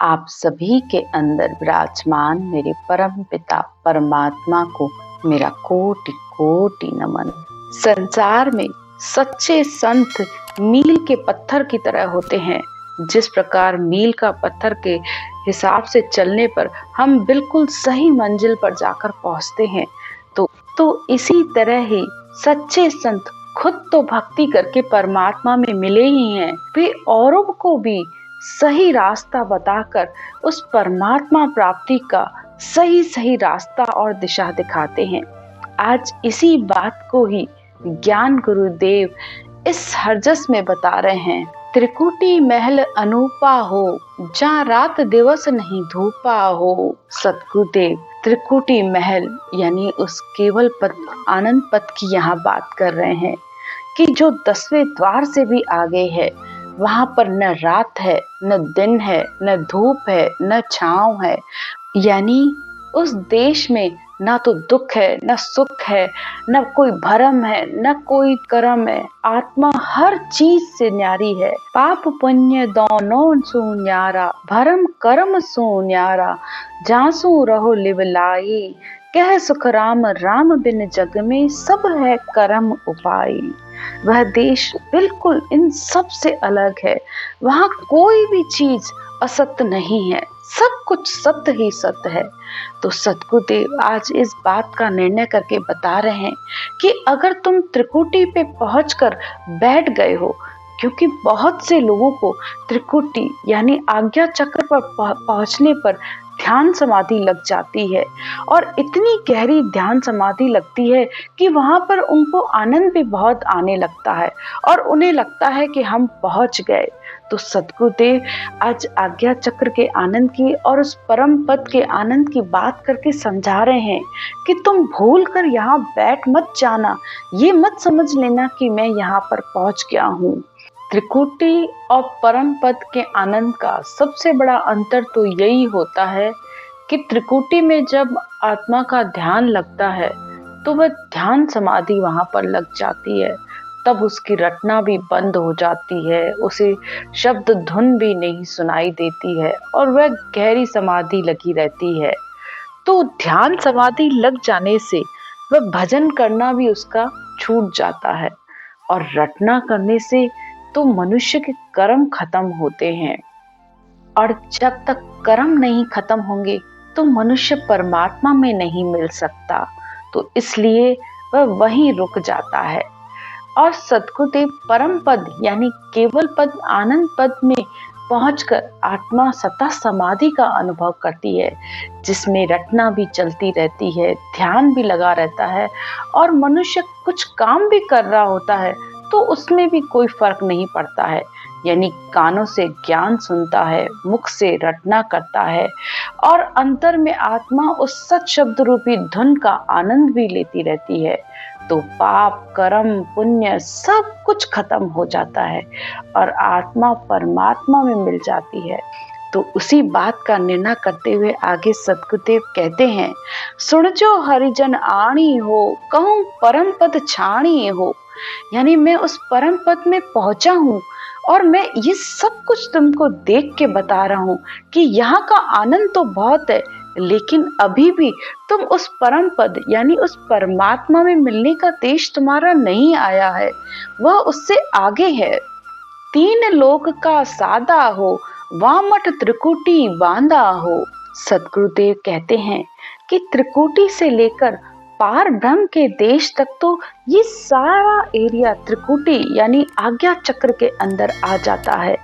आप सभी के अंदर विराजमान मेरे परम पिता परमात्मा को मेरा कोटि कोटि नमन। संसार में सच्चे संत मील के पत्थर की तरह होते हैं। जिस प्रकार मील का पत्थर के हिसाब से चलने पर हम बिल्कुल सही मंजिल पर जाकर पहुंचते हैं, तो इसी तरह ही सच्चे संत खुद तो भक्ति करके परमात्मा में मिले ही हैं, वे औरों को भी सही रास्ता बताकर उस परमात्मा प्राप्ति का सही सही रास्ता और दिशा दिखाते हैं। आज इसी बात को ही ज्ञान गुरुदेव इस हरजस में बता रहे हैं। त्रिकुटी महल अनूपा हो, जहाँ रात दिवस नहीं धूपा हो। सतगुरुदेव त्रिकुटी महल यानी उस केवल पद आनंद पद की यहाँ बात कर रहे हैं कि जो 10वें द्वार से भी आगे है। वहां पर न रात है, न दिन है, न धूप है, न छांव है। यानी उस देश में ना तो दुख है, न सुख है, न कोई भरम है, न कोई कर्म है। आत्मा हर चीज से न्यारी है। पाप पुण्य दोनों सो न्यारा, भरम कर्म सो न्यारा। जासू रहो लिवलाई, कह सुख राम राम बिन जग में सब है कर्म उपाय। वह देश बिल्कुल इन सब से अलग है। वहाँ कोई भी चीज असत्य नहीं है, सब कुछ सत्य ही सत्य है। तो सतगुरुदेव आज इस बात का निर्णय करके बता रहे हैं कि अगर तुम त्रिकुटी पे पहुंचकर बैठ गए हो, क्योंकि बहुत से लोगों को त्रिकुटी यानी आज्ञा चक्र पर पहुंचने पर ध्यान समाधि लग जाती है, और इतनी गहरी ध्यान समाधि लगती है कि वहां पर उनको आनंद भी बहुत आने लगता है और उन्हें लगता है कि हम पहुंच गए। तो सतगुरुदेव आज आज्ञा चक्र के आनंद की और उस परम पद के आनंद की बात करके समझा रहे हैं कि तुम भूल कर यहाँ बैठ मत जाना। ये मत समझ लेना कि मैं यहाँ पर पहुंच गया हूँ। त्रिकुटी और परम पद के आनंद का सबसे बड़ा अंतर तो यही होता है कि त्रिकुटी में जब आत्मा का ध्यान लगता है तो वह ध्यान समाधि वहां पर लग जाती है। तब उसकी रटना भी बंद हो जाती है, उसे शब्द धुन भी नहीं सुनाई देती है और वह गहरी समाधि लगी रहती है। तो ध्यान समाधि लग जाने से वह भजन करना भी उसका छूट जाता है, और रटना करने से तो मनुष्य के कर्म खत्म होते हैं, और जब तक कर्म नहीं खत्म होंगे तो मनुष्य परमात्मा में नहीं मिल सकता। तो इसलिए वह वहीं रुक जाता है। और सतगुरुदेव परम पद यानी केवल पद आनंद पद में पहुंचकर आत्मा सतत समाधि का अनुभव करती है, जिसमें रटना भी चलती रहती है, ध्यान भी लगा रहता है, और मनुष्य कुछ काम भी कर रहा होता है तो उसमें भी कोई फर्क नहीं पड़ता है। यानी कानों से ज्ञान सुनता है, मुख से रटना करता है, और अंतर में आत्मा उस सत शब्द रूपी धुन का आनंद भी लेती रहती है। तो पाप कर्म पुण्य सब कुछ खत्म हो जाता है और आत्मा परमात्मा में मिल जाती है। तो उसी बात का निर्णय करते हुए आगे सतगुरुदेव कहते हैं, सुन जो हरिजन आणी हो, कहूँ परम पद छाणी हो। यानी मैं उस परम पद में पहुंचा हूँ और मैं ये सब कुछ तुमको देख के बता रहा हूँ कि यहाँ का आनंद तो बहुत है, लेकिन अभी भी तुम उस परम पद यानी उस परमात्मा में मिलने का देश तुम्हारा नहीं आया है, वह उससे आगे है। 3 लोक का सादा हो, वामट त्रिकुटी बांधा हो। सतगुरुदेव कहते हैं कि त्रिकुटी से लेकर पार ब्रह्म के देश तक तो ये सारा एरिया त्रिकुटी यानी आज्ञा चक्र के अंदर आ जाता है,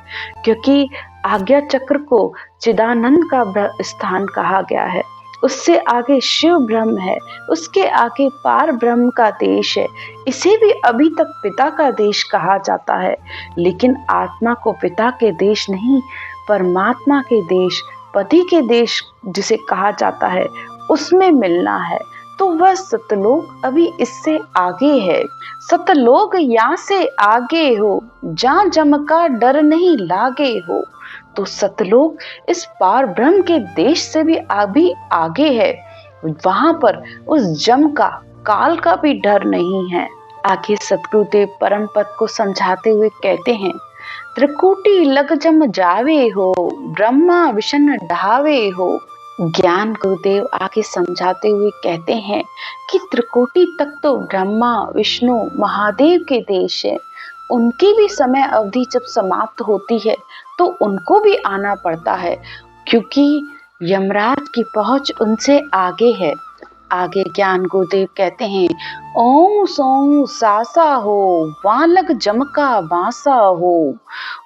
क्योंकि आज्ञा चक्र को चिदानंद का स्थान कहा गया है। उससे आगे शिव ब्रह्म है, उसके आगे पार ब्रह्म का देश है। इसे भी अभी तक पिता का देश कहा जाता है, लेकिन आत्मा को पिता के देश नहीं, परमात्मा के देश, पति के देश जिसे कहा जाता है, उसमें मिलना है। तो वह सतलोक अभी इससे आगे है। सतलोक यहाँ से आगे हो, जहाँ जम का डर नहीं लागे हो। तो सतलोक इस पार ब्रह्म के देश से भी अभी आगे है। वहां पर उस जम का काल का भी डर नहीं है। आगे सतगुरुदेव परम पद को समझाते हुए कहते हैं, त्रिकुटी लग जम जावे हो, ब्रह्मा विष्णु ढावे हो। ज्ञान गुरुदेव आगे समझाते हुए कहते हैं कि त्रिकोटि तक तो ब्रह्मा विष्णु महादेव के देश है। उनकी भी समय अवधि जब समाप्त होती है तो उनको भी आना पड़ता है, क्योंकि यमराज की पहुंच उनसे आगे है। आगे ज्ञान गुरुदेव कहते हैं, ओम सोम सासा हो, वालग जमका बासा हो।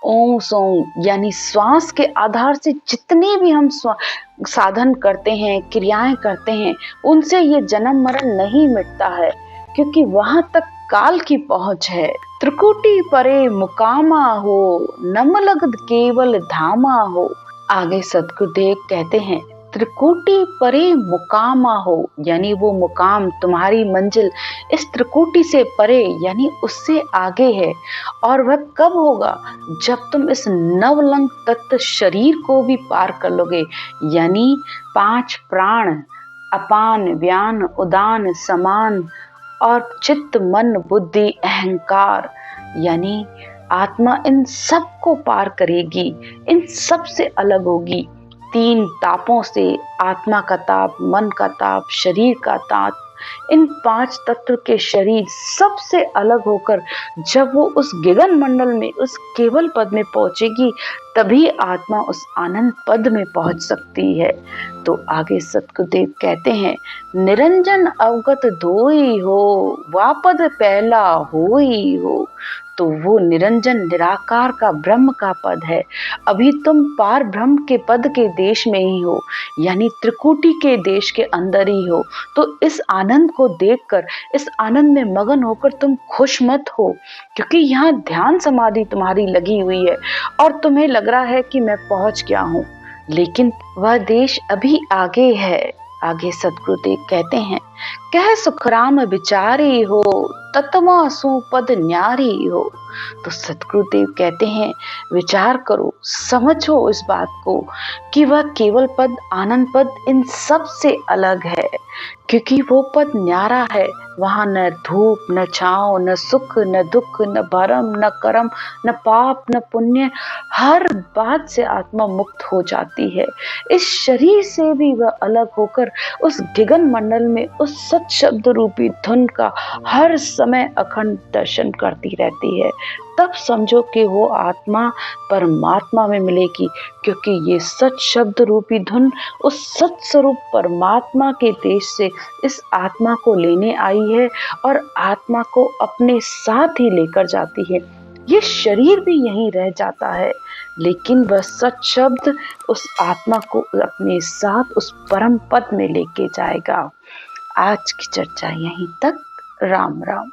ओम सोम यानी श्वास के आधार से जितने भी हम साधन करते हैं, क्रियाएं करते हैं, उनसे ये जन्म मरण नहीं मिटता है, क्योंकि वहां तक काल की पहुंच है। त्रिकुटी परे मुकामा हो, नमलगद केवल धामा हो। आगे सतगुरुदेव कहते हैं, त्रिकुटी परे मुकामा हो, यानी वो मुकाम, तुम्हारी मंजिल इस त्रिकुटी से परे यानी उससे आगे है। और वह कब होगा? जब तुम इस नवलंग तत्व शरीर को भी पार कर लोगे, यानी 5 प्राण, अपान व्यान उदान समान और चित्त मन बुद्धि अहंकार, यानी आत्मा इन सब को पार करेगी, इन सब से अलग होगी। 3 तापों से, आत्मा का ताप, मन का ताप, शरीर का ताप, इन 5 तत्व के शरीर सबसे अलग होकर जब वो उस गगन मंडल में, उस केवल पद में पहुंचेगी, तभी आत्मा उस आनंद पद में पहुंच सकती है। तो आगे सतगुरुदेव कहते हैं, निरंजन अवगत धोई हो, वापद पहला होई हो। तो वो निरंजन निराकार का ब्रह्म का पद है। अभी तुम पार ब्रह्म के पद के देश में ही हो, यानी त्रिकुटी के देश के अंदर ही हो। तो इस आनंद को देखकर, इस आनंद में मगन होकर तुम खुश मत हो, क्योंकि यहाँ ध्यान समाधि तुम्हारी लगी हुई है और तुम्हें लग रहा है कि मैं पहुंच गया हूँ, लेकिन वह देश अभी आगे है। आगे सतगुरुदेव कहते हैं, कह सुखराम विचारी हो, तत्वा सुपद न्यारी हो। तो सतगुरुदेव कहते हैं, विचार करो, समझो इस बात को कि वह केवल पद, आनंद पद इन सब से अलग है, क्योंकि वो पद न्यारा है। वहां न धूप न छांव, न सुख न दुख, न भरम न कर्म, न पाप न पुण्य, हर बात से आत्मा मुक्त हो जाती है। इस शरीर से भी वह अलग होकर उस गगन मंडल में उस सत शब्द रूपी धुन का हर समय अखंड दर्शन करती रहती है। तब समझो कि वो आत्मा परमात्मा में मिलेगी, क्योंकि ये सत शब्द रूपी धुन उस सत स्वरूप परमात्मा के देश से इस आत्मा को लेने आई है और आत्मा को अपने साथ ही लेकर जाती है। ये शरीर भी यहीं रह जाता है, लेकिन वह सत शब्द उस आत्मा को अपने साथ उस परम पद में लेके जाएगा। आज की चर्चा यहीं तक। राम राम।